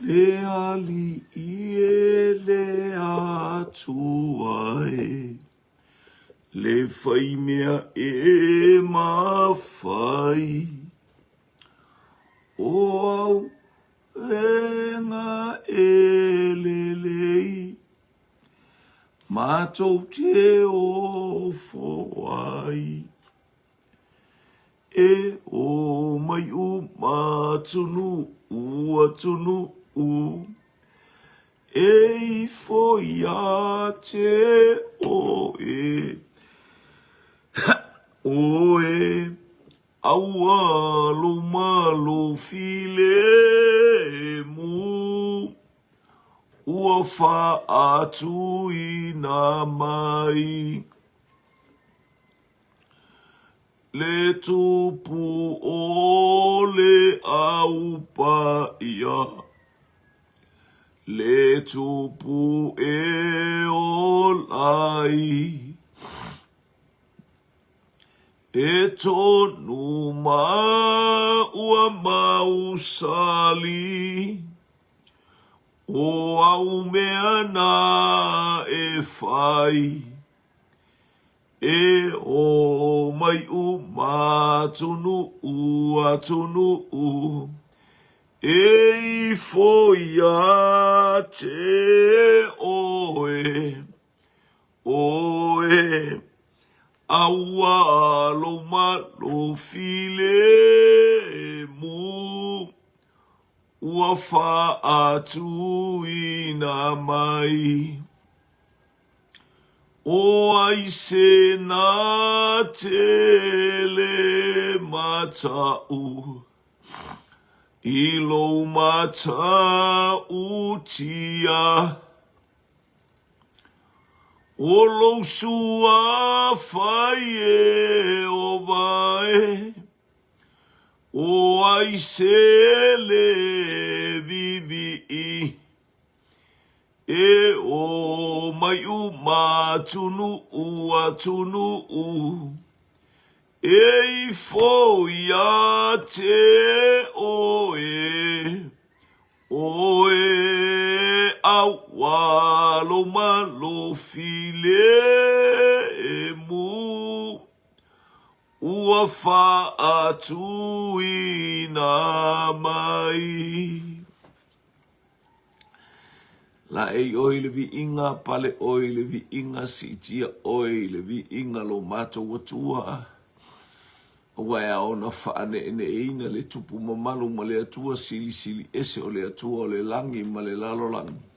le ali ie le atua le fai mea e mawhai o au e ngā e lelei mātou te o fōai e o mai u mātunu ua tunu u e i fōi a te o e o e aua lo malo file mu ua wha atu i nā mai le tupu o le au pa ia le tupu e o lai e tonu ma ua mausali o au mea na e fai e o mai u matunu ua tunu u e i foi a te o e aua lo malo file mu ua wha atu i nā mai o ai se nā tele matau i lo matau tia o lo sua fai e o vai o ai se le vivi e o mai u matunu ua tunu u e i foi a te o e aua lo malo file mu ua wha atu i nā mai. La e oi le vi inga pale oi le vi inga si tia oi le vi inga lo mato watua. Ua ea ona whaane ene eina le tupu mamalu ma le atua sili sili ese o le atua o le langi ma le lalo langi.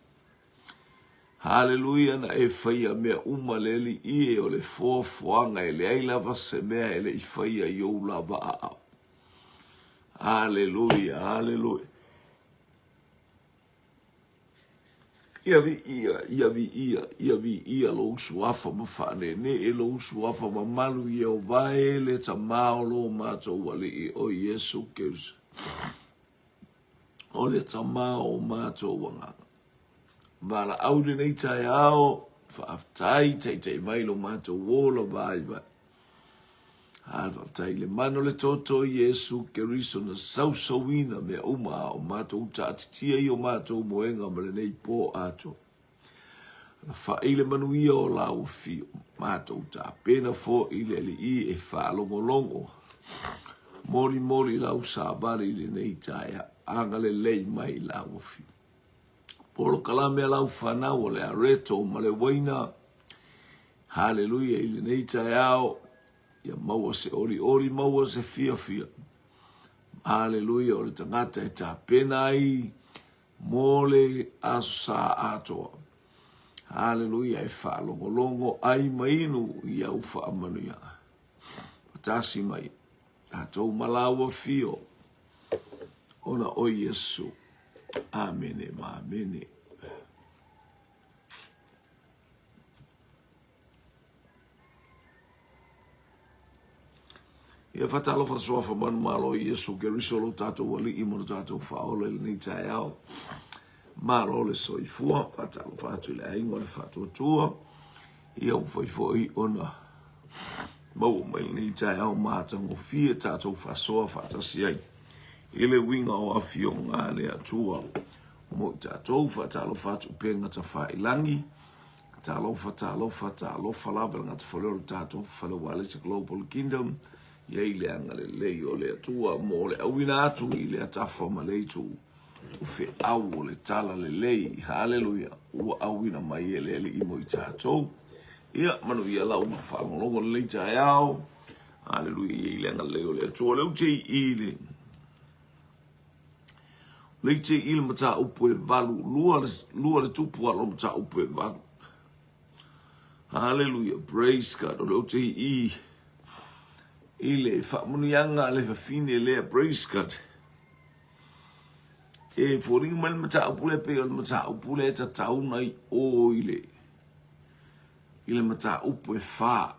Haleluia na e whaia mea umaleli ie o le fōfuanga e le ailava se mea e le i whaia i ou la wa au. Haleluia, haleluia. Ia vi ia lo usuafa ma whane ne e lo usuafa ma malu i au vae le ta mao lo mātou wale i o Yesu Kirisi. O le ta mao mātou wanganga. Vala aude nei tai ao, whaaftai tai mai lo mātou wola vai vai. Whaaftai le mano le toto Yesu Kirisi na sausawina mea uma o mātou ta atitia i o mātou moenga ma le nei pō ato. Na whaile manuia o la o fio, mātou ta pena fo i le li i e whaalongolongo. Mori lau sābari le nei tai anga le lei mai la o fio. Polo kalame lau whanau o le areto ma le waina. Haleluia i le nei tai ao. Ia maua se ori maua se fia. Haleluia o le tangata e tā pena ai. Mole aso sa atoa. Haleluia e whaalongolongo ai mainu i au whaamanuia. Patasi mai. Atou malaua fio. Ona o Yesu. Amene ma amene. Ia whatalo whatasoafa manu malo i Yesu Kirisi lo tātou wali i moro tātou whaole le ni tai au. Malo le soifua, whatalo whatu le aingo le whatuatua. Ia uwhaifoi ona. Mau mai ni tai au mātango fia tātou whasoa whatasi ai. Ile winga o afio ngā le atua. mo tātou whaatalofa atu penga ta whailangi, talofa lava ngā te whalero tātou whalewale sa Global Kingdom, iei le anga le lei o le atua mo le awina atu i le atafa ma le tu o fe au o le tala le lei, haleluia, ua awina mai e le i mo i tātou, ia manu ia lau ma whalongongo le lei tae au, haleluia, iei le anga le o le atua, leu te i le, lei te i le mata upo e valu, lua le tupu alo mata upo e valu, haleluia, praise God, o leu te i le whamunianga le whawhine lea, praise God. E fōringa mai mata upule pe o mata upule ta tauna i o ile mata upu e wha.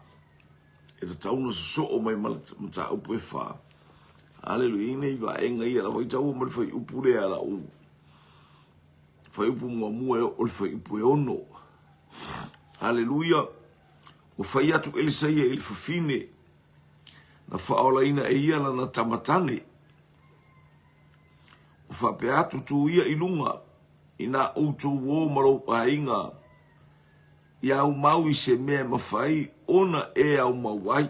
E ta tauna so o mai mata upu e wha. Hallelujah, ine i wa enga i ala wai tau mai whai upule ala u. Whai upu mua o le whai upu e ono. Hallelujah. O whai atu elisaia ili whawhine. Na whaola ina e ia na tamatane. O whape atu tu ia ilunga. Ina utu wō maro a inga. I au mau i se mea mawhai. Ona e au mawai.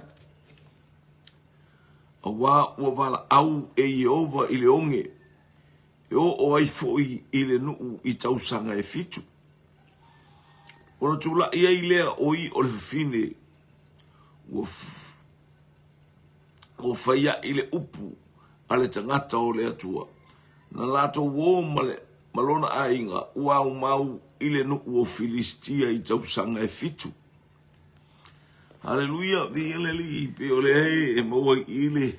A wā ua wala au e Jehova i le onge. E o ai fōi i le nuu i tausanga e fitu. Ona tula ia i lea oi o le whine. O whaia i le upu a le tangata o le atua. Na lato wō malona a inga ua au mau i le nuu o Filistia i tausanga e fitu. Hallelujah, vi ele li pe ole e mo i le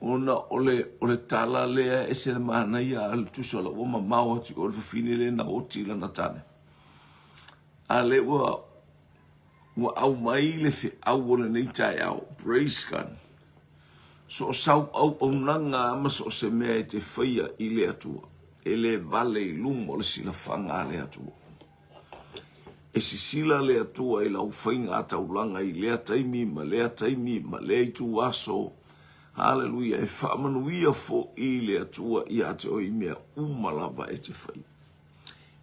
ona ole tala le e se mana ia al tusola o mamao ti o fine le na oti la natane. Ale wa au mai le fe au ole nei tai au praise God. So sau au onanga ma so se me te fia i le atua. Ele vale lumo le sila fanga le atua. E sisila le atua i lau whainga ataulanga i lea taimi ma lea tu aso. Hallelujah, e whaamanuia fo i le atua i ate o i mea umalava e te whai.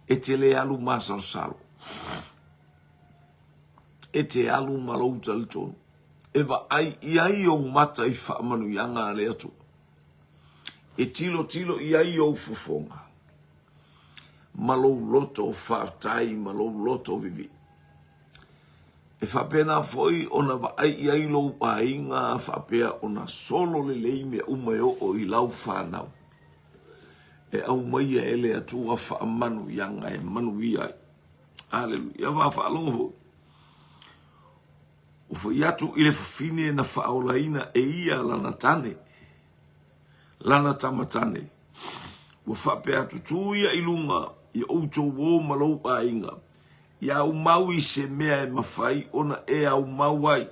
E te le alu masarosaro. E te alu malouta le tonu. E wa ai i ai o mata i whaamanuianga le atua. E tilo i ai o fufonga. Malou loto whaatai, malou loto vivi. E whapena foi ona wa ai i ai lou a inga whapea ona solo le lei mea umeo o i lau whanau. E au mai e ele atua whaamanu yanga e manu i ai. Hallelujah. Ia wa whaalongo ho. O whaiatu i le whawhine na whaolaina e ia lana tane. Lana tamatane. O whapea tutuia ilunga. I outou wō malou a inga. I au mau i se mea e mawhai, ona e au mau ai.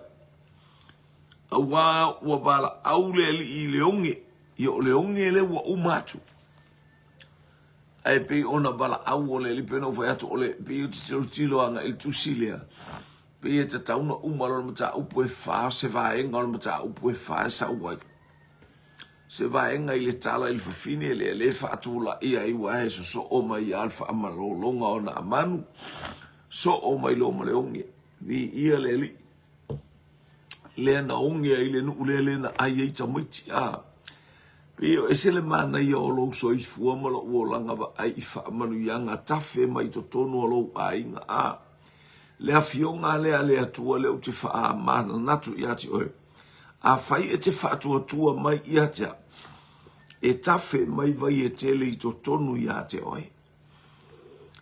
A wā ua wala au le ali i leonge, i o leonge le ua umatu. Ai pei ona wala au o le li pena o whai atu o le pei o te tilo anga il tusilea. Pei e te tauna umalo na mata upu e wha, se vaenga na mata upu e wha e sa uai. Se vaenga i le tala i le whawhine le whaatula i ai wae so o mai alfa amaro longa o na amanu. So o mai lo ma le onge. Ni ia le li. Le na onge i le nuu le na ai ei tamiti a. Pio e se le mana i o lo so i fua ma lo o langa wa ai i whaamanu ianga tafe mai to tonu o lo a inga a. Le a fionga le atua le o te wha mana natu i ati oe. A whai e te whaatua mai i atea. E tafe mai vai e tele i to tonu i ate oi.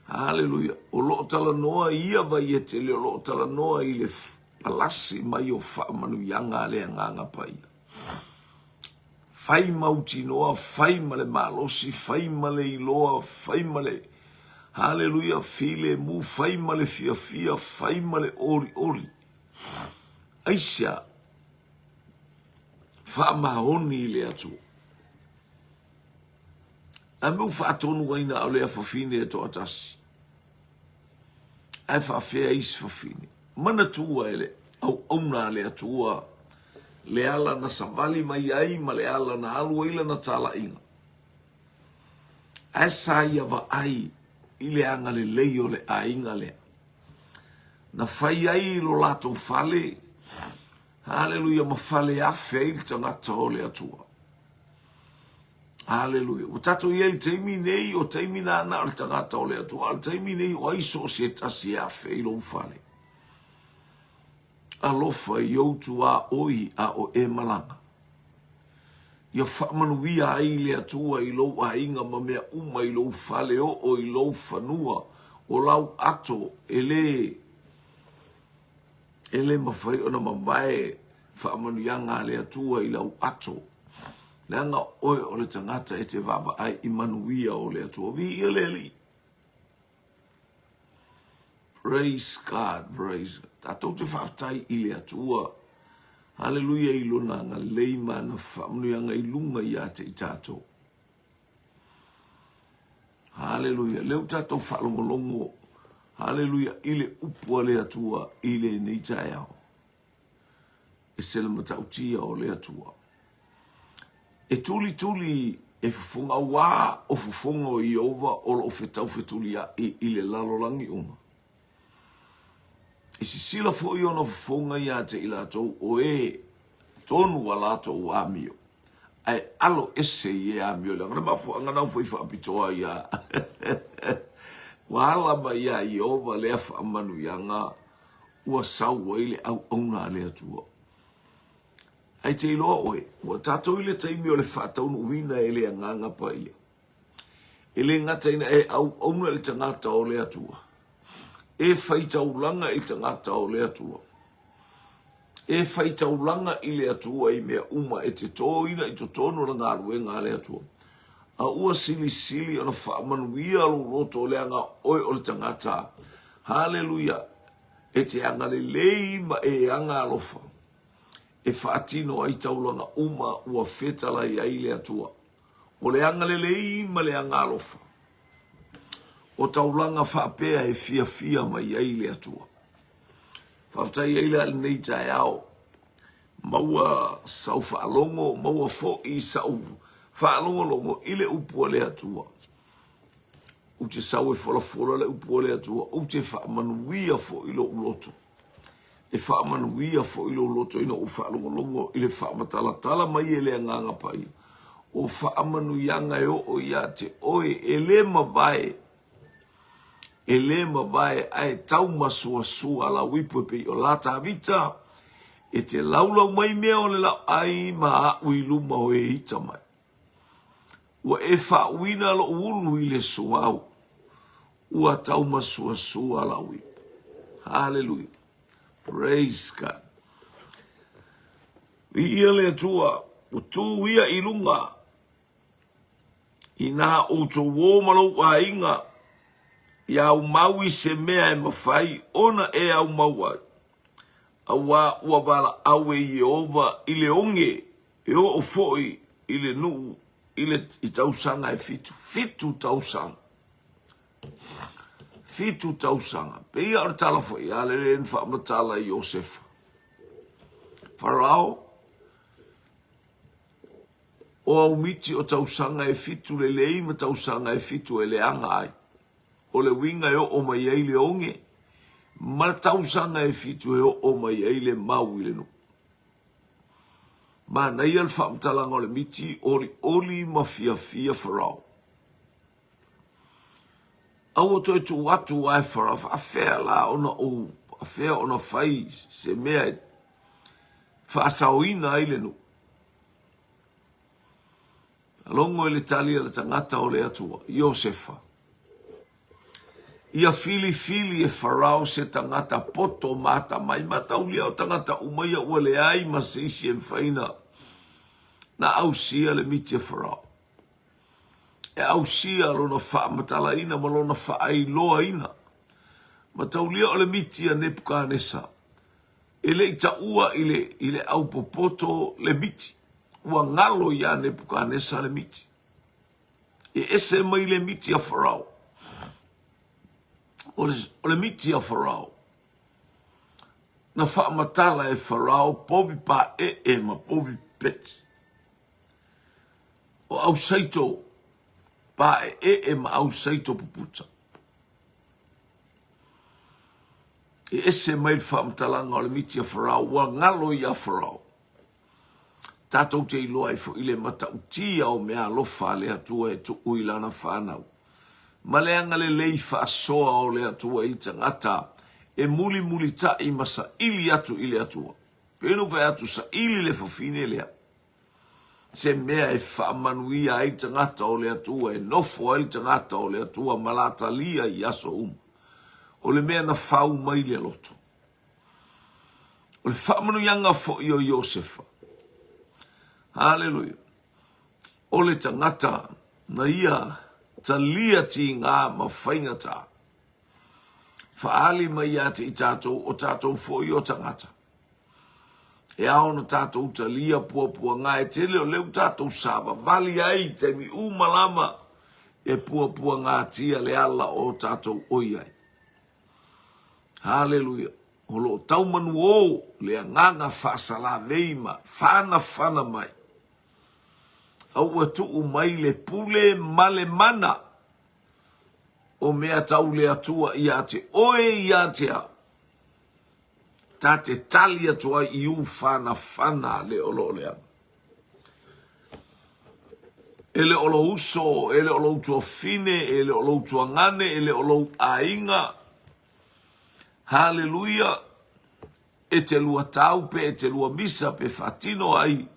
Hallelujah. O loo tala noa ia vai e tele, o loo tala noa i le palasi mai o whaamanu yanga le nganga pai. Whai mauti noa, whai male malosi, whai male iloa, whai male, hallelujah, file mu, whai male fia, whai male ori. Aisia, whaamahoni i le atu. A meu whaatonu waina au lea whawhine e to atasi. Ai whawhea isi whawhine. Mana tua ele, au auna lea tua. Le ala na savali mai ai, ma le ala na alua ila na tala inga. Esa ia va ai ile anga le leio le ainga le. Na fai ai lo lato fale. Haleluia, ma fale afe il tangata o le atua. Haleluia. O tato ia il teimi nei o teimi na ana o tangata o le atua. Al teimi nei o aiso se tasi afe il o fale. Alofa i outu a oi a o e malanga. Ia whamanuia ai le atua i lou a inga ma mea uma i lou fale o i lou whanua o lau ato ele mawhai o na mamae whamanuianga le atua i lau ato. Leanga oe o le tangata e te vava ai i manuia o le atua. Vi ia le li. Praise God, praise God. Tatou te whaftai i le atua. Haleluia i lona nga leima na whamnuianga i lunga i ate i tātou. Haleluia. Leo tātou whalongolongo. Haleluia. Ile upua le atua i le neitai au. E sela matautia o le atua. E tuli e fufunga wā o fufunga o Iova o lo fetau fetulia i le lalolangi uma. E si sila fo i ona fufunga i ate i latou o e tonu wa latou a mio. Ai alo ese i a mio. Langana mafu anganau fo i whaapitoa i a. Wahala ma i a Iova lea whaamanu ianga ua sau wa ile au auna le atua. Ai te iloa oe, ua tātou ile taimi o le whātaunu uina e le anganga pa ia. E le ngata ina e au auna le tangata o le atua. E whaitaulanga i tangata o le atua. E whaitaulanga i le atua i mea uma e te tōina i to tono na ngā ruenga le atua. A ua sili o na whaamanuia lo roto o le anga oe o le tangata. Haleluia. E te anga le leima e anga alofa. E whaatino ai taulanga uma ua whetala i ai le atua. O le anga le leima le anga alofa. O taulanga whaapea e fia mai ai le atua. Whaftai ai le nei tae ao. Maua sau whaalongo, maua fo i sau whaalongo longo i le upua le atua. U te sau e fola le upua le atua. U te whaamanuia fo i lo uloto. E whaamanuia fo i lo uloto ina u whaalongo longo i le whaamatalatala mai e le anganga pai. O whaamanuianga e o ia te oe e le mawai. E le mawai ai tau masua sua la wipupe o la tavita. E te laulau mai mea o le lau ai maa ui luma o e ita mai. Ua e whauina lo ulu i le suau. Ua tau masua sua la wipu. Hallelujah. Praise God. I ia le tua. O tu ia i lunga. I nā o to wō malau a inga. I au maui se mea e mawhai. Ona e au mauai. Awa ua wala awe Yehova i le onge. E o foi i le nuu. I tausanga e fitu. Fitu tausanga. Fitu tausanga. Pe ia o tala foi. Ale le nfa matala i Josefa. Farao. O au miti o tausanga e fitu le lei ma tausanga e fitu e le anga ai. O le winga e o mai ai le onge. Ma tausanga e fitu e o mai ai le mau i le nu. Ma na ia le whaamtalanga o le miti oli ma fia Farao. Au o toi tu watu ai Farao. A fea la ona o. A fea ona fai se mea e. Whaasauina ai le nu. Longo e le talia le tangata o le atua. Iosefa. Ia fili e Farao se tangata poto mata mai mataulia o tangata umaia ua le ai ma se isi e mwhaina na ausia le miti e Farao. E ausia lona wha matala ina ma lona wha ai loa ina. Mataulia o le miti a Nebuchadnezzar. E le ita ua ile au popoto le miti. Ua ngalo ia Nebuchadnezzar le miti. E ese mai le miti a Farao. O le miti a Farao. Na whaamatala e Farao povi pa ma povi peti. O au saito pa e ma au saito puputa. E ese mai whaamtalanga o le miti a wharau, wa ngalo i a wharau. Tātou te iloa i fo ile mata utia o mea lofa le atua e tu uilana whanau. Ma le anga le lei whaasoa o le atua i tangata e muli muli ta i masa ili atu ile atua. Peno vai atu sa ili le fafine lea. Se mea e whaamanuia i tangata o le atua e nofo i tangata o le atua malata lia i aso o le mea na whau mai le loto. O le whaamanuianga fo i o Iosefa. Hallelujah. O le tangata na ia ta lia ti ngā ma whaingata. Whaali mai ia te i tātou o tātou fo i o tangata. E ao na tātou ta lia pua ngā e tele o leu tātou sāba. Vali ai te mi umalama e pua ngā tia le ala o tātou oiai. Hallelujah. O lo taumanu o le nganga whaasala veima. Whana mai. Au atu mai le pule male mana o mea tau le atua i ate oe i atea ta te tali atua i u whana le olo lea ele olo uso, ele olo utua fine, ele olo utua ngane, ele olo ainga. Hallelujah. E te lua tau pe, e te lua misa pe fatino ai.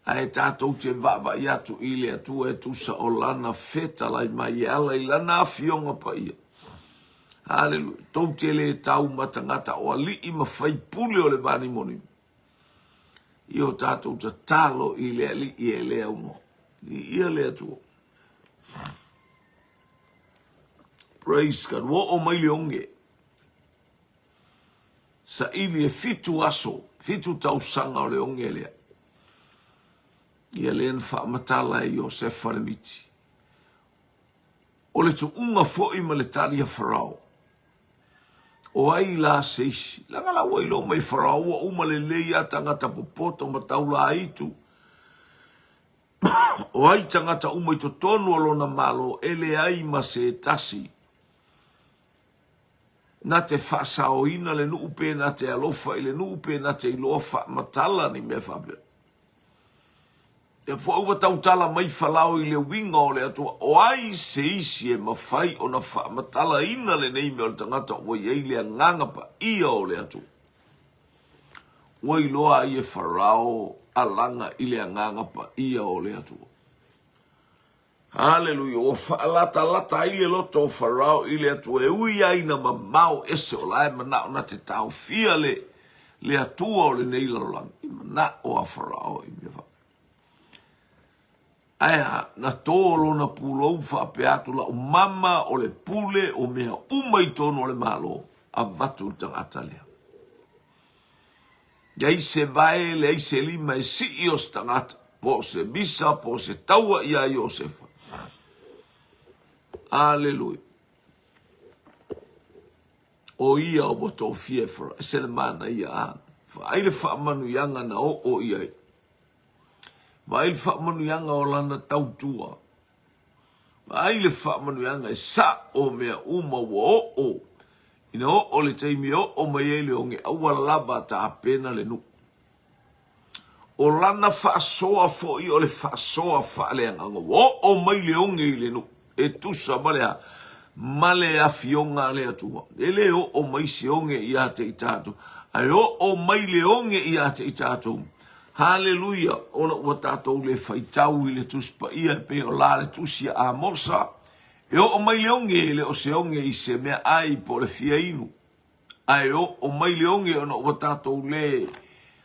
Ai tātou te vava i atu i le atua e tusa o lana feta lai mai ala i lana awhionga pa ia. Hallelujah. Tau te le tau matangata o ali i mawhai pule o le vani moni. I o tātou te talo i le ali i e lea umo. I ia le atua. Praise God. Wo o mai le onge. Sa ili e fitu aso. Fitu tau sanga o le onge lea. Ia len whaamatala e Iosefa le miti. O le tu unga fo'i ma le tali a Farao. O ai la seisi. Langa la wailo mai Farao wa uma le leia tangata popoto ma taula aitu. O ai tangata uma i to tonu alona malo ele ai ma se tasi. Na te whaasao ina le nuupe na te alofa i le nuupe na te iloa whaamatala ni me whabea. E fōua tautala mai whalau i le winga o le atua. O ai se isi e mawhai o na whaamatala ina le nei me o le tangata o i eile a ngangapa ia o le atua. O i loa i e wharao a langa i le a ngangapa ia o le atua. Hallelujah. O whaalata i le loto o wharao i le atua. E ui aina ma mau ese o lai mana o na te tau fia le atua o le nei lalang. I mana o a wharao i me wha. Aia, na tōlo na pulou whaapeatula o mama o le pule o mea umai tono o le malo a vatu tangata lea. Ia se vai le se lima e si ios tangata, po se bisa, po se taua ia Iosefa. Aleluia. O ia o boto fiefra, se le mana ia a. Aile whaamanu yanga na o iai. Vai whaamanuianga o lana tautua. Vai le whaamanuianga e sa o mea uma wa o. Ina o le teimi o mai ele o nge aua lava ta apena le nu. O lana whaasoa fo i o le whaasoa whaaleanga o mai le o nge i le nu. E tusa malea male a fionga le atua. Ele o mai se o nge i ate i tātou. Ai o mai le o nge i ate i tātou. Hallelujah. Ona ua tātou le whaitau i le tuspa ia pe o la le tusia a mosa. E o mai leonge le o seonge i se mea ai po le fia inu. Ai o mai leonge ona ua tātou le.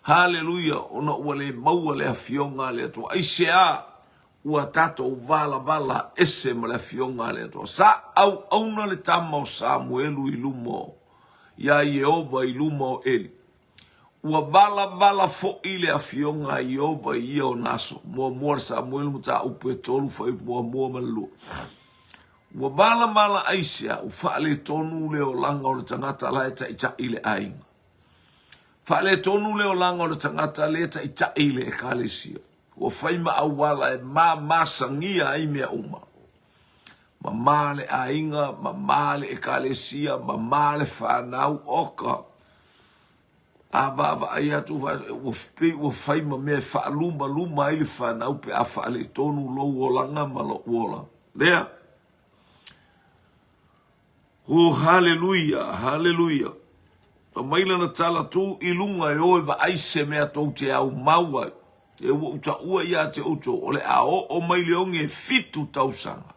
Hallelujah. Ona ua le maua le a fionga le atua. Ai se a ua tātou vala ese ma le a fionga le atua. Sa au auna le tama o Samuelu i lumo. Ia Yehova i lumo Eli. Ua vala fo ile a fionga i oba i o naso. Mua Samuel muta upe tolu fai mua malu. Ua vala aisia u whaale tonu leo langa o le tangata laeta i ta ile ainga. Whaale tonu leo langa o le tangata laeta i ta ile e kalesia. ua whaima awala e masangia ai mea uma. Mamale ainga, mamale e kalesia, mamale whanau oka. Aba ai atu ua whaima mea whaaluma ili whanau pe a whaale tonu lo olanga malo ola. Lea. Oh, hallelujah, hallelujah. Pa maila na tala tu ilunga e oe va aise mea tau te au maua. E ua uta ua ia te uto. Ole a o maile onge fitu tausanga.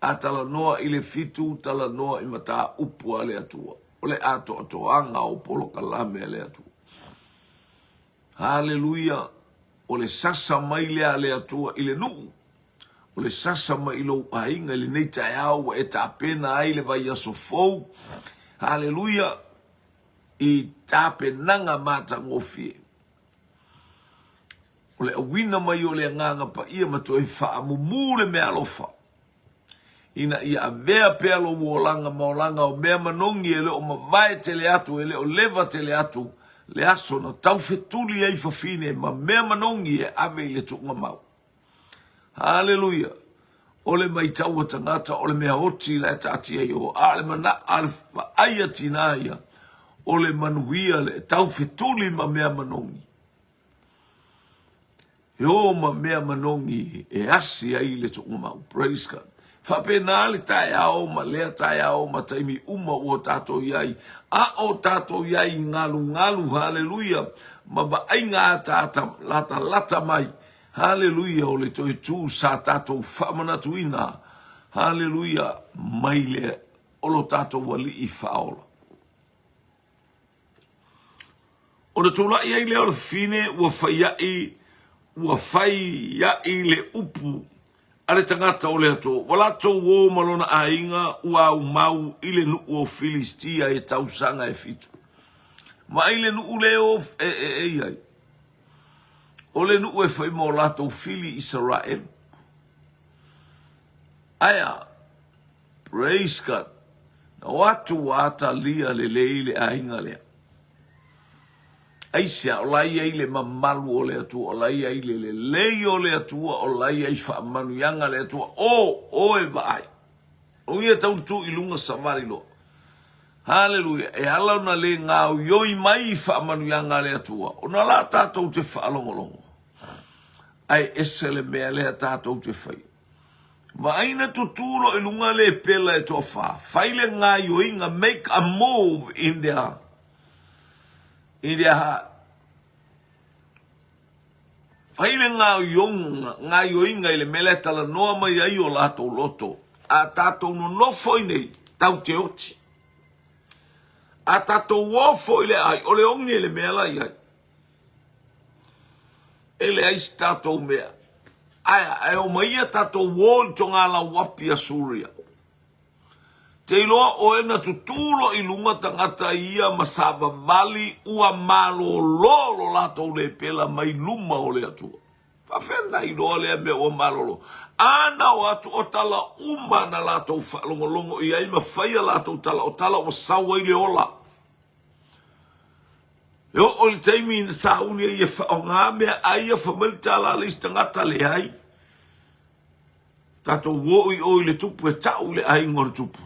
A tala noa ile fitu, tala noa ima taa upua le atua. Ole a to anga o polo kalame le atua. Hallelujah. Ole sasa maile le atua ile nuu. Ole sasa ma ilo ainga ile neita yao e ta pena aile vai aso fou. Hallelujah. I tape nanga mata ngofie. Ole awina mai ole nganga pa ia mato e faa mumule me alofa. Ina ia avea pelo uolanga maolanga o mea manongi ele o mavae tele atu ele o leva tele atu le aso na tau fetuli ai fafine ma mea manongi e ave ile tunga mau. Hallelujah. Ole mai tau tangata ole mea oti la tatia yo ale mana alfa ayatina ya ole manuia le tau fetuli ma mea manongi. Yo ma mea manongi e asi ai le tunga mau. Praise God. Whapena le tae ao ma lea tae ao ma taimi uma o tato iai. A o tato iai ngalu, hallelujah. Ma ba ai ngā tata lata mai. Hallelujah, o le toi tū sa tato whamanatuina. Hallelujah, mai le olo tato wali I whaola. O na tūla iai le ora fine ua whai iai le upu. Ale tangata o le ato, wala tō wō malona ainga ua au mau ile nu o Filistia e tausanga e fitu. Ma ile nu leo ai. O le nu e whai mo lato Fili Israel. Aya, praise God. Na watu wata lia le leile ainga lea. Aisia, o lai ai le mamalu o le atua, o lai ai le lei o le atua, o lai ai whaamanu yanga le atua, o e vai. O ia tau tu ilunga savari lo. Hallelujah. E halau na le ngau yoi mai whaamanu yanga le atua. O na la tātou te whaalongolongo. Ai ese le mea le tātou te whai. Ma aina tuturo ilunga le pela e toa wha. Whai le ngā yoi nga make a move in their heart. Whaile ngā yoinga ile mele tala noa mai ai o lātou loto. A tātou no nofo nei, tau te oti. A tātou wofo ile ai, o le ongi ile mea lai ai. Ele ai si tātou mea. Ai o maia tātou wōn tonga la wapi a Suria. Te iloa o ena tutulo ilunga tangata ia masaba vali ua malo lolo lato le pela mai luma o le atua. Whawhena iloa lea me o malolo. Ana o atu o tala uma na lato whalongolongo i aima whaia lato o tala o sawa i le ola. Eo o le teimi ina sauni ia o ngā mea aia whamil tala alis tangata le ai. Tato wo i o i le tupu e tau le ai ngor tupu.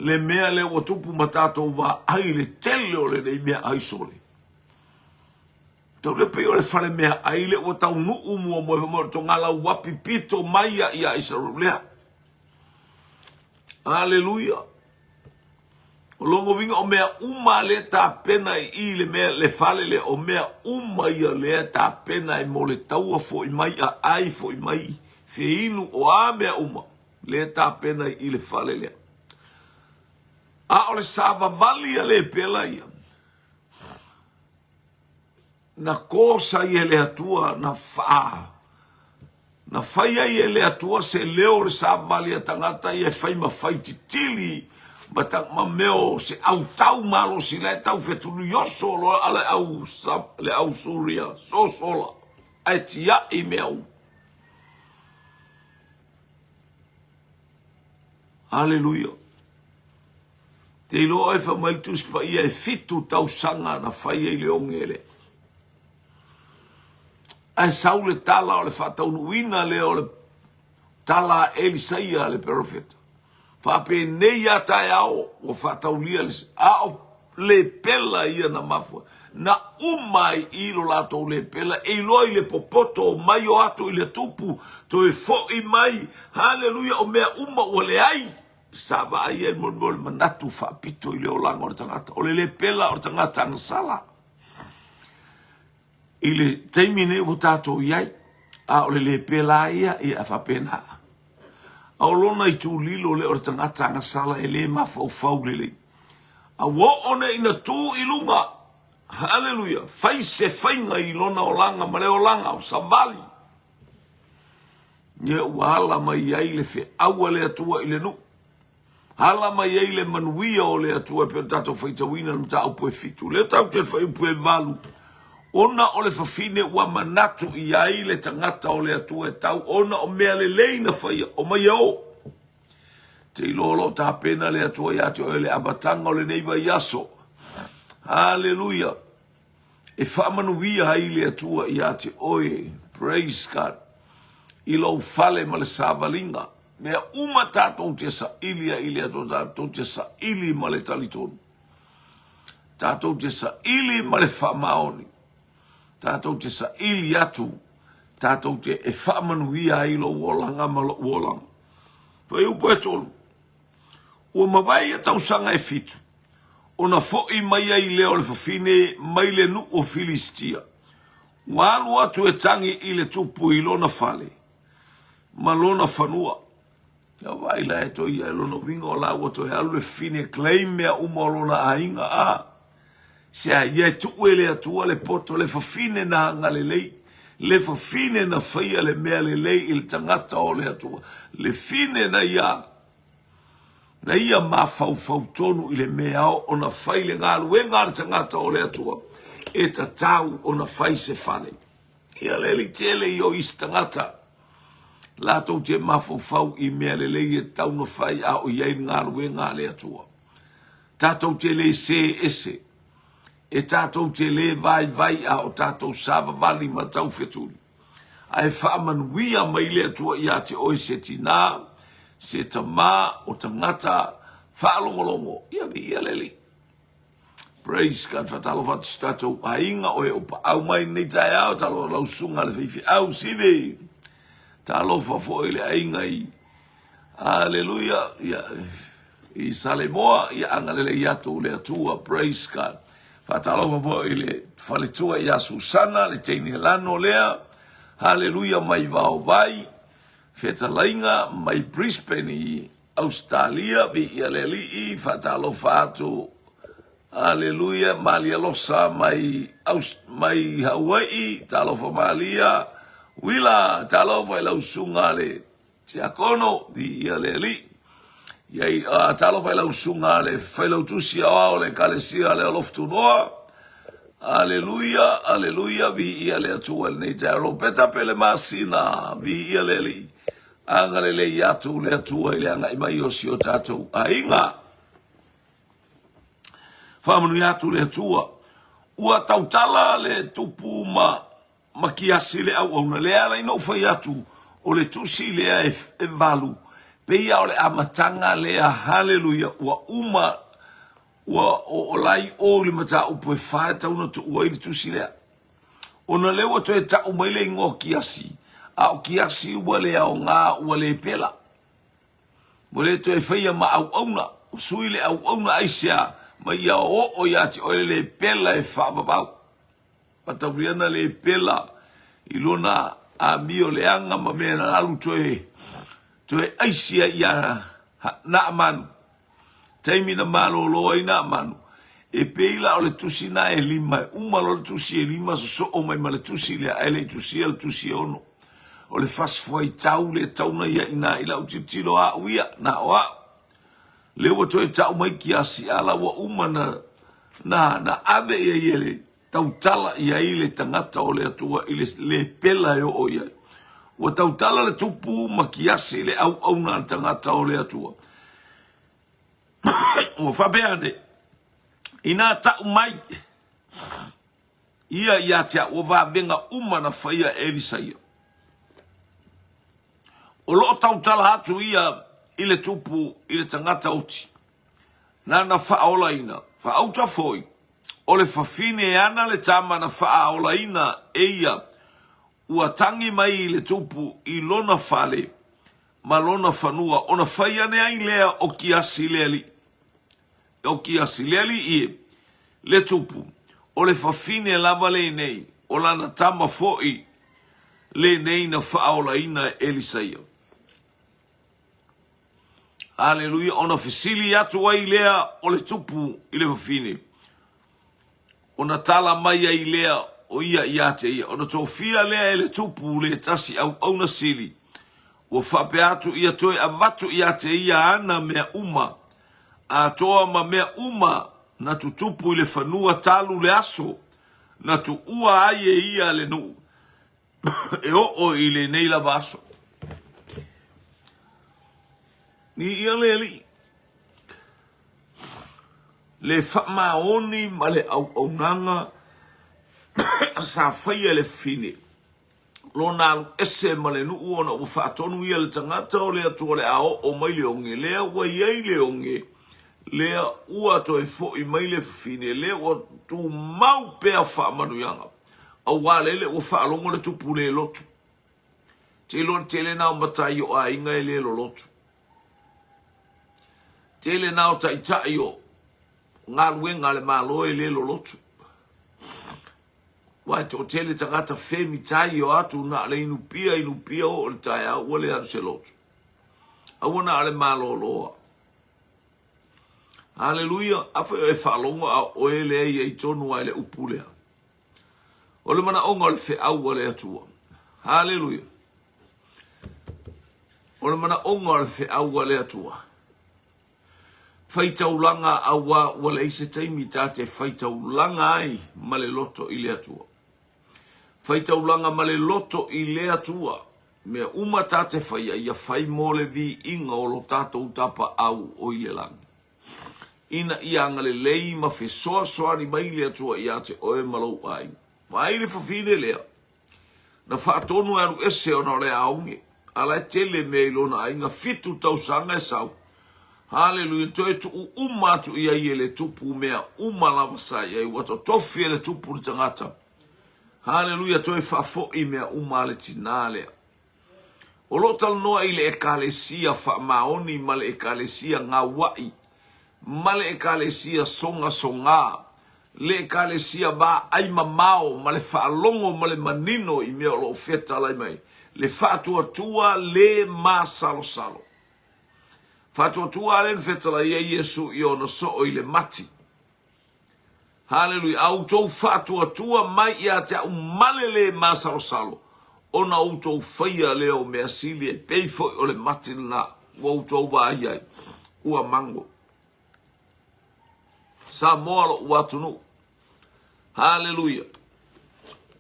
Le mea le o tupu matato wa ai le tele o le nei mea ai sole. Tau le peo le whare mea ai le o tau nuu mua mo to ngala wapi pito maia ia Israel lea. Hallelujah. O longo vinga o mea uma le ta pena I le mea le fale le o mea uma ia le ta pena I mo le taua fo I mai a ai fo I mai. Fe inu o a mea uma le ta pena I le fale lea. A ole sava valia le pela ia. Na kosa ia le atua na faa. Na faia ia le atua se leo le sava valia tangata ia fai ma fai titili. Ma meo se au tau malo si le tau fetulu yoso lo ale au Suria. So sola. Ai tia I meu. Hallelujah. Te iloa e whamaitus pa ia e fitu tau sanga na whai e leong ele. ai sau le tala o le whataunuina le o le tala Elisaia le profeta. Whape nei ata e ao o whataulia le ao le pela ia na mafua. Na umai i lo lato le pela e loi le popoto mai o ato i le tupu to e fo i mai. Haleluia o mea uma o le ai. Sava ai e mon manatu whapito i le olanga o le tangata. O le pela o le tangata angasala. I le teimine o tato iai. A o le pela ia i a whapena. A lona i tū lilo le o le tangata angasala e le mafau le. A wo one ina tū i lunga. Haleluia. Fai se whainga i lona o langa ma le o langa o Savali. Nye uala mai ai le fe aua le atua i le nu. Hala mai ai le manuia o le atua pe tato whaitawina na tau pue fitu. Le tau te whai pue valu. Ona o le whawhine ua manatu i ai le tangata o le atua e tau. Ona o mea le leina whaia o mai au. Te ilolo ta pena le atua i ate o le abatanga o le neiva i aso. Hallelujah. E whamanuia hai le atua i ate oe. Praise God. I lau fale ma le savalinga. Mea uma tātou te sa ili a ili ato tātou te sa ili ma le talitonu. Tātou te sa ili ma le whamaoni. Tātou te sa ili atu. Tātou te e whamanuia ai lo wolanga ma lo wolanga. Whai upo e tolu. Ua mawai e tausanga e fitu. Ona fo'i mai ai leo le whawhine mai le nu o Filistia. Walu atu e tangi i le tupu i lona fale. Ma lona whanua. Ia vai la e toi e lona winga o lau ato e alu e fine claim mea uma o lona ainga a. Se a ia e tuu e le atua le poto le whawhine na hanga le lei. Le whawhine na whaia le mea le lei i le tangata o le atua. Le fine na ia. Na ia ma fau tonu i le mea o na whai le ngaru e ngāra tangata o le atua. E ta tau o na whai se whane. Ia le li tele i o isi tangata. Lato te mafau i mea le lei e tau na whai a o iei ngaru e ngā le atua. Tātou te le se ese. E tātou te le vai a o tātou sava vali ma tau wheturi. Ai whaamanuia mai le atua i a te oi se tina. Se ta mā o tangata whaalongolongo. Ia vi ia leli. Praise God. Whatalo whatu statou ainga o e opa au mai nei tai au talo lau sunga le whiwhi au sive. Talo whafo i le ainga i. Alleluia. Ia i sale moa ia angalele i atu le atua. Praise God. Whatalo whafo i le whaletua i a Susana le teini lano lea. Hallelujah mai vau vai. Feta lainga mai Brisbane i Australia vi ia leli i fatalo fatu. Hallelujah malia losa mai Hawaii talo fa malia wila talo fa la usunga le tiakono vi ia leli. Ia talo fa la usunga le fa la tusia o le kalesia le loftu noa. Hallelujah hallelujah vi ia le atuel nei taro peta pele masina vi ia leli. Angale le yatu le atua ile anga ima yosi o tatou ainga. Whamanu yatu le atua. Ua tautala le tupu ma kiasi le au auna. Le ala ino whai atu o le tusi lea e valu. Peia o le amatanga lea haleluia. Ua uma ua o lai o le mata upo e whae tauna tu ua ili tusi lea. Ona lewa to e ta umaile ingo kiasi. A o kiasi ua le au ngā ua le pela. Mo le to e whaia ma au auna. O sui le au auna aisea. Ma ia o iati o le pela e whaababau. Patawriana le pela. I lona a mio le anga ma mea na alu to e aisea ia na amanu. Taimi na malo loa i na amanu. E peila o le tusi na e lima. Uma lo le tusi e lima so o mai ma le tusi le a ele tusi le tusi ono. O le fasfua i tau le tauna ia ina ila utitilo a uia na oa. Lewa to e tau mai ki asi ala wa umana na ave ia iele tautala ia ile tangata o le atua ile le pela e o ia. Wa tautala le tupu ma ki asi le au na tangata o le atua. O fabeane ina tau mai ia tia ua vavenga uma na faia Elisaia. O loo tautala hatu ia ile tupu ile tangata oti. Na whaolaina, whaauta foi. O le whawhine ana le tama na whaolaina eia ua tangi mai le tupu i lona whale ma lona whanua ona whaiane ai lea o ki asileli. O ki asileli i le tupu o le whawhine lava le nei o lana tama foi le nei na whaolaina Elisaia. Haleluia, ona fesili atu ai lea o le tupu i le whawhine. Ona tala mai ai lea o ia iate ia. Ona tofia lea le tupu le tasi au na sili. Ua whape atu ia toe a watu iate ia ana mea uma. A toa ma mea uma na tu tupu i le whanua talu le aso. Na tu ua ai e ia le nu. E o i le neila vaso. Ni ia li. Le whamaoni ma le au nanga sa whaia le fine. Lona ese ma le nuu ona u whaatonu ia le tangata o le atua le ao o mai le onge. Lea ua iei le onge. Lea ua toi fo i mai le fine. Lea ua tu mau pea whaamanu yanga. Au wale le ua whaalongo le tupu le lotu. Tele nao matai o a inga e le lo lotu. Tele nao tai o ngā luenga le māloe le lo lotu. Wai te o tele tangata whemi tai o atu na le inupia o le tai au ua le atu se lotu. Awana ale mālo loa. Haleluia, awhi e whaalonga a oe le ei e tonu ai le upulea. O le mana onga le whi au le atua. Haleluia. O le mana onga le whi au le atua. Whaitaulanga awa wale ise taimi tate whaitaulanga ai ma le loto i le atua. Whaitaulanga ma le loto i le atua. Mea uma tate whaia ia whai mole vi inga o lo tatou tapa au o i le langa. Ina ia ngale lei ma fe soa soari mai le atua i ate oe malou ai. Mai le whawhine lea. Na whaatonu aru ese ona le aunge. Ala e tele me ilona ai nga fitu tausanga e sau. Haleluia, toe tu umatu ia i le tupu mea umalava sai ai wato tofi le tupu le tangata. Haleluia, toe whafo i mea umale tinalea. O lo tal noa i le ekalesia whamaoni ma le ekalesia ngā wai. Ma le ekalesia songa songa. Le ekalesia ba aima mao ma le whaalongo ma le manino i mea lo feta lai mai. Le whaatua tua le ma salo salo. Fatua tua alen fetala ia Yesu i ona so i le mati. Haleluia. Au tau fatua tua mai ia te au malele masalo salo. Ona au tau whaia leo mea sili e peifo o le mati na wau tau wa iai. Ua mango. Sa moalo ua tunu. Haleluia.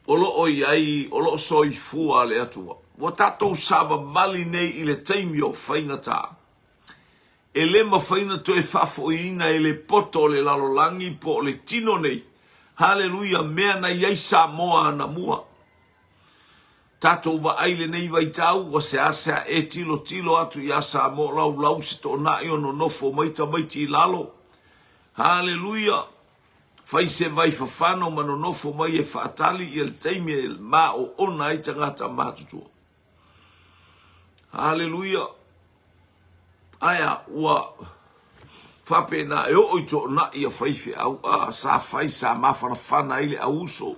Olo o iai, olo soi fua le atua. Wa tatou saba mali nei i le teimi o whainga taa. E le mawhaina to e whafo ina e le poto le lalolangi po le tino nei. Haleluia, mea na iai sa moa na mua. Tatou wa aile nei vai tau, wa se asea e tilo atu i asa mo lau se to na i ono nofo maiti lalo. Haleluia, fai se vai fafano mano nofo mai e whaatali i el teimi e ma o ona i tangata matutua. Haleluia. Aya ua whape na e o ito na ia whaife au sa whai sa mawhana whana ile au uso.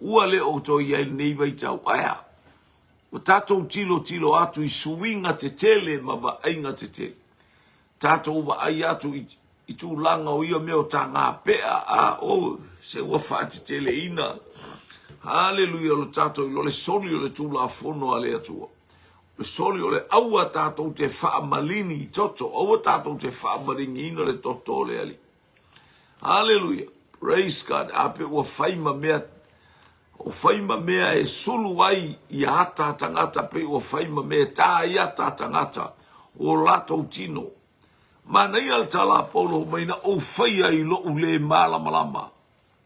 Ua le o to ia nei vai tau. Aya, o tatou tilo atu i suinga te tele ma wa ainga te te. Tatou wa ai atu i tu langa o ia meo ta ngā pea se ua wha te tele ina. Haleluia lo tatou i lo le soli o le tula fono a le atua. Soli o le aua tātou te whaamalini i toto, aua tātou te whaamaringi ina le toto le ali. Hallelujah, praise God, ape ua whaima mea, o whaima mea e sulu ai i ata tangata, pe ua whaima mea tā i ata tangata, o latou tino. Ma nei al tala polo maina o whaia i lo ule malama.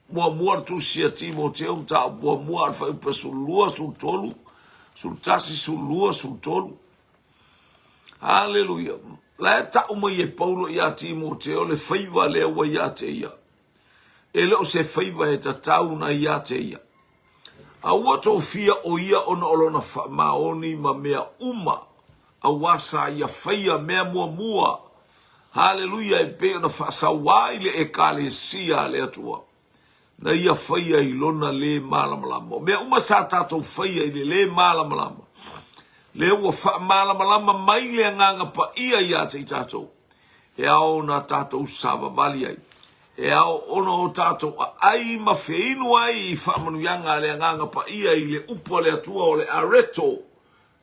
mua tu sia Timoteo ta mua fa pa sulua sul tolu sul tasi sulua sul tolu. Haleluya. La ta uma ye Paulo ya Timoteo le faiva le wa ya te ia. Ele o se faiva e ta tau na ya te ia. A wato fia o ia ona olona fa maoni ma mea uma. A wasa ia faia mea mua. Haleluya e pe ona fa sawai le e kale sia le atua. Na ia faia i lona le malamalama. Mea uma sa tatou faia i le malamalama. Le ua fa malamalama mai le nganga pa ia te tatou. E ao na tatou sava vali ai. E ao ona o tatou ai ma feinu ai i fa manuianga le nganga pa ia i le upu le atua o le areto.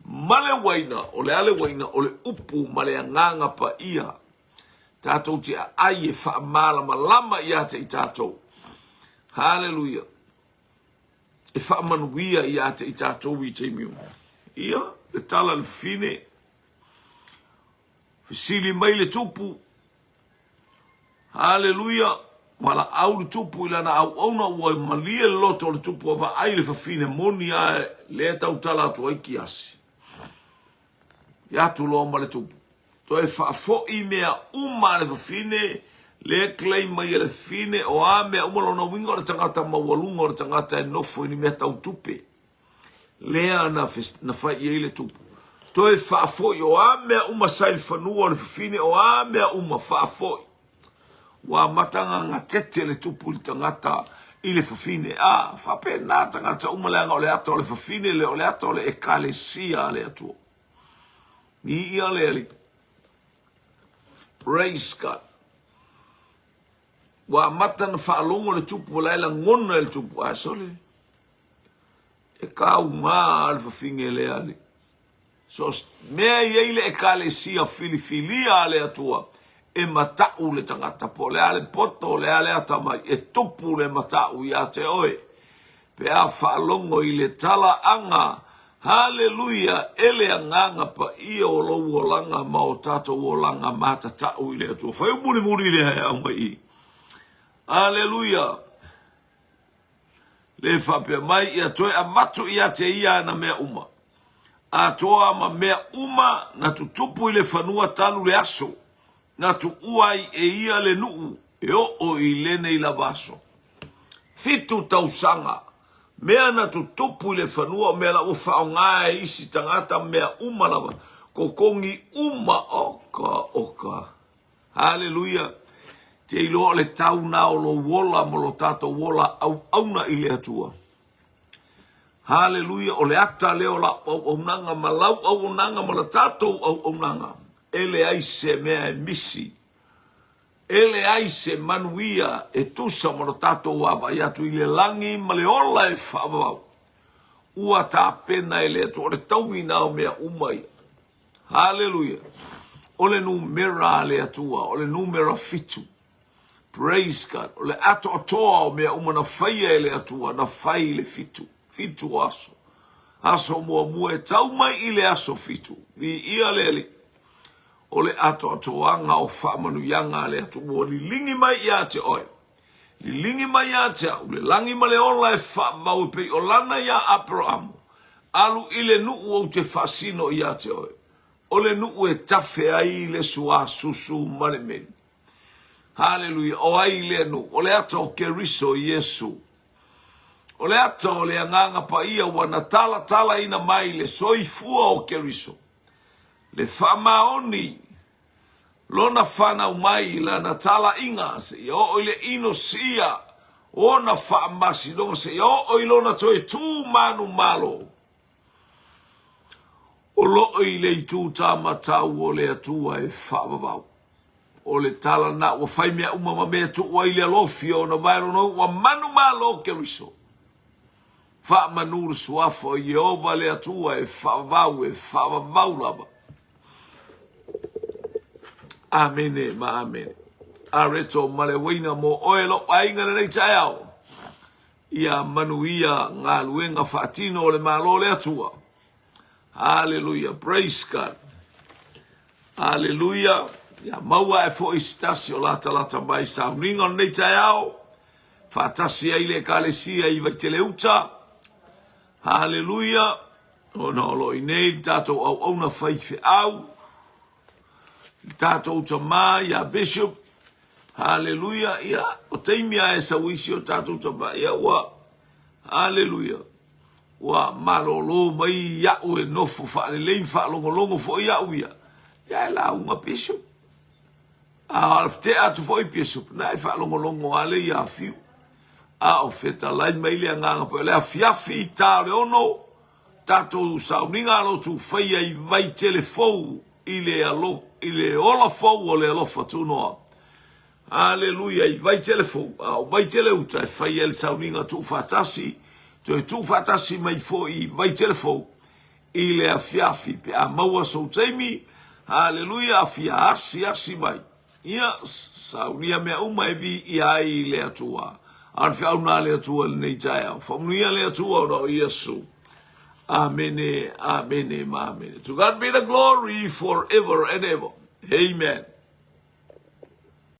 Male waina o le ale waina o le upu ma le nganga pa ia. Tatou te ai e fa malamalama ia te tatou. Hallelujah. E fa manuia ia te tatou i te miu. Ia, le tala le fine. Fisili mai le tupu. Hallelujah. Mala au le tupu ila na au ona ua malia le loto le tupu ava ai le fafine moni a le tau tala atu ai ki asi. Ia tu lo ma le tupu. To e fa fo i mea uma le fafine le klei mai le fine o a mea uma lona winga le tangata mawalunga le tangata e nofo ini mea tau tupe. Lea na fai i le tupu. To e fa fo i o a mea uma sai fanua le fafine o a mea uma fa fo i. Wa matanga nga tete le tupu le tangata i le fafine. A, fa pe na tangata umaleanga o le ato le fafine le o le ato le ekalesia le atua. Ni ia le ali. Praise God. Wa matana whaalongo le tupu la ila ngona le tupu. A, sole. E ka unga le fafine le ali. So, mea i le ekalesia filifilia le atua. E matau le tangata po le ale poto le ale atamai e tupu le matau ia te oe pe a whaalongo i le tala anga haleluya ele anganga pa ia o lo langa ma o tato o langa mata tau i le atua whai muri le hea anga i haleluya le whapea mai ia toe a matu ia te ia na mea uma a toa ma mea uma na tutupu i le whanua tanu le aso na tu uai e ia le nuu e o i lene i la vaso. Fitu tausanga. Mea na tu tupu i le whanua mea la ufao ngā e isi tangata mea umalava. Kokongi uma oka. Hallelujah. Te ilo le tau nao lo wola mo lo tato wola au auna i le atua. Hallelujah. O le ata leo la au nanga malau au nanga ma la tato au nanga. Ele ai se mea e misi. Ele ai se manuia e tusa mo tato waba iatu i le langi ma le ola e whaavau. Ua tā pena e le atu o le taui nao mea umai. Hallelujah. O le numera le atua, o le numera fitu. Praise God. O le ato atoa o mea umana whaia e le atua, na whai le fitu. Fitu aso. Aso mua e tau mai i le aso fitu. I ia le o le ato atoanga o whaamanu yanga le ato ua li lingi mai ia te oe. Li lingi mai ia te au, le langi ma le ola e whaamau pei o lana ia Abraham. Alu i le nuu o te whasino ia te oe. O le nuu e tafe ai le sua susu mane meni. Hallelujah, o ai le nuu, o le ato o keriso Yesu. O le ato o le anganga pa ia wana tala ina mai le soifua o keriso. Le whamaoni, lona whana umai la na tala inga se i o le ino sia o na whamasi longa se i o lona toe tū manu malo. O lo i le i tū tāmatau o le atua e whamavau. O le tala na ua whaimea umama mea tu ua i le alofi o na vairo no ua manu malo ke riso. Whamanuru suafo i ova le atua e whamavau lava. Amene, ma amene. Areto male waina mo oelo ainga le tai au. Ia manuia ngā luenga whaatino le malo le atua. Hallelujah, praise God. Hallelujah. Ia maua e fo istasio lata mai sa ringa nei tai au. Fatasi ai le kalesia I vaitele uta. Hallelujah. Ona olo inei tatou au au na faife au. Tatou tama ya bishop. Hallelujah. Ya o teimia e sawisi o tatou tama ya wa. Hallelujah. Wa malolo mai ya ue nofu fa le lein fa longo fo ya uia. Ya la unga bishop. Te atu fo I bishop na fa longo ale ya fiu. O feta lai mai le nganga po le afiafi ta le ono. Tato sauninga lo tu fai ai vai telefou ile alo ile ola fou o le alo fatunoa. Hallelujah I vai telefou au vai teleuta fai el sauninga tu fatasi tu fatasi mai fo I vai telefou ile afiafi pe a maua so taimi. Hallelujah afia asi mai. Ia saunia me uma evi ia ile atua. Arfi au na le atua le nei jaya. Famunia le atua o Yesu. Amen, amen, amen. To God be the glory forever and ever. Amen.